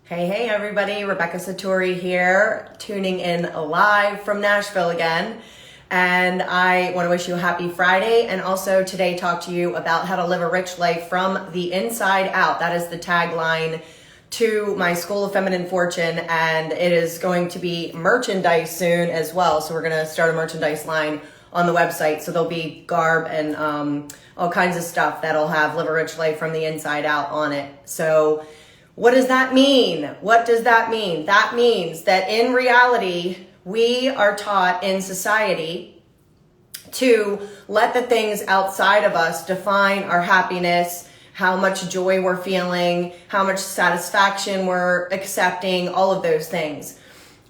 Hey everybody, Rebecca Satori here, tuning in live from Nashville again. And I want to wish you a happy Friday, and also today talk to you about how to live a rich life from the inside out. That is the tagline to my School of Feminine Fortune, and it is going to be merchandise soon as well. So we're going to start a merchandise line on the website. So there'll be garb and all kinds of stuff that'll have live a rich life from the inside out on it. So what does that mean? What does that mean? That means that in reality, we are taught in society to let the things outside of us define our happiness, how much joy we're feeling, how much satisfaction we're accepting, all of those things.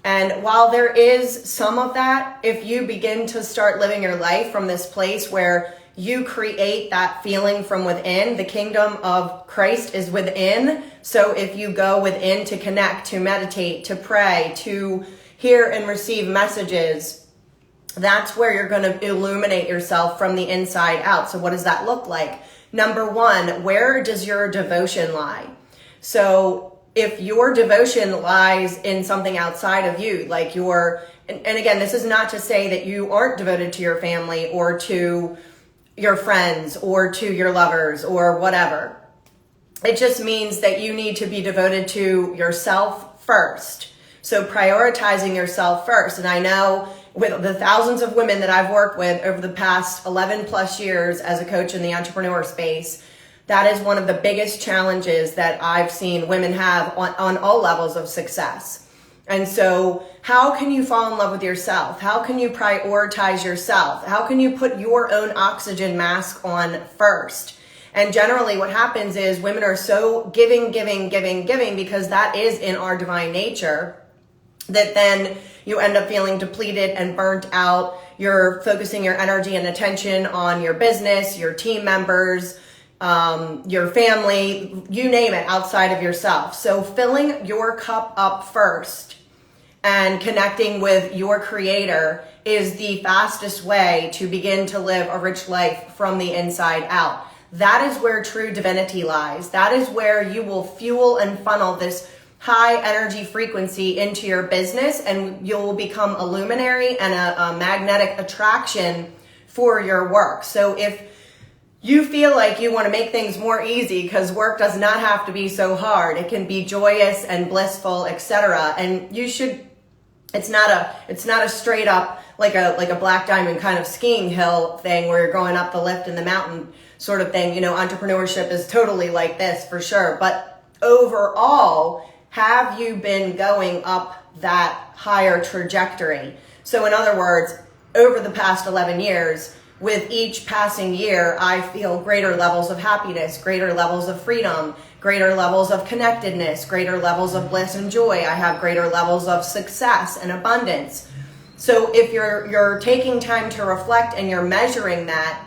And while there is some of that, if you begin to start living your life from this place where you create that feeling from within, the kingdom of Christ is within. So if you go within to connect, to meditate, to pray, to hear and receive messages, that's where you're going to illuminate yourself from the inside out. So what does that look like? Number one, where does your devotion lie? So if your devotion lies in something outside of you, like and again, this is not to say that you aren't devoted to your family or to your friends or to your lovers or whatever. It just means that you need to be devoted to yourself first. So prioritizing yourself first. And I know with the thousands of women that I've worked with over the past 11 plus years as a coach in the entrepreneur space, that is one of the biggest challenges that I've seen women have on all levels of success. And so how can you fall in love with yourself? How can you prioritize yourself? How can you put your own oxygen mask on first? And generally what happens is women are so giving because that is in our divine nature, that then you end up feeling depleted and burnt out. You're focusing your energy and attention on your business, your team members, your family, you name it, outside of yourself. So filling your cup up first and connecting with your creator is the fastest way to begin to live a rich life from the inside out. That is where true divinity lies. That is where you will fuel and funnel this high energy frequency into your business, and you'll become a luminary and a magnetic attraction for your work. So if you feel like you want to make things more easy, because work does not have to be so hard, it can be joyous and blissful, etc. And you should, it's not a straight up like a black diamond kind of skiing hill thing where you're going up the lift in the mountain sort of thing. You know, entrepreneurship is totally like this for sure. But overall, have you been going up that higher trajectory? So in other words, over the past 11 years, with each passing year, I feel greater levels of happiness, greater levels of freedom, greater levels of connectedness, greater levels of bliss and joy. I have greater levels of success and abundance. So if you're taking time to reflect and you're measuring that,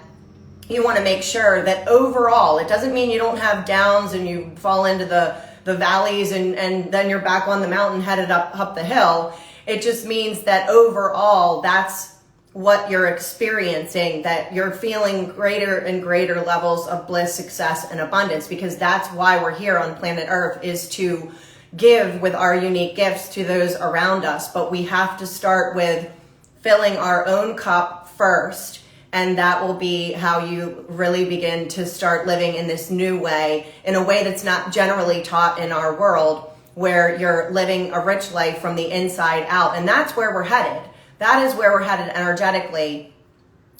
you want to make sure that overall, it doesn't mean you don't have downs and you fall into the valleys and then you're back on the mountain headed up the hill. It just means that overall, that's what you're experiencing, that you're feeling greater and greater levels of bliss, success, and abundance, because that's why we're here on planet Earth, is to give with our unique gifts to those around us. But we have to start with filling our own cup first, and that will be how you really begin to start living in this new way, in a way that's not generally taught in our world, where you're living a rich life from the inside out. And that's where we're headed. That is where we're headed energetically,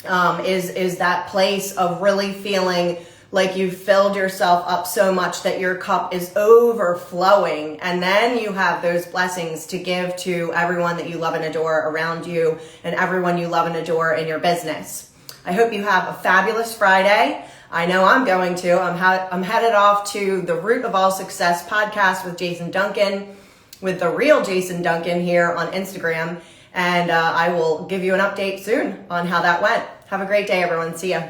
is that place of really feeling like you've filled yourself up so much that your cup is overflowing. And then you have those blessings to give to everyone that you love and adore around you, and everyone you love and adore in your business. I hope you have a fabulous Friday. I know I'm going to. I'm headed off to the Root of All Success podcast with Jason Duncan, with the real Jason Duncan here on Instagram. And I will give you an update soon on how that went. Have a great day, everyone. See ya.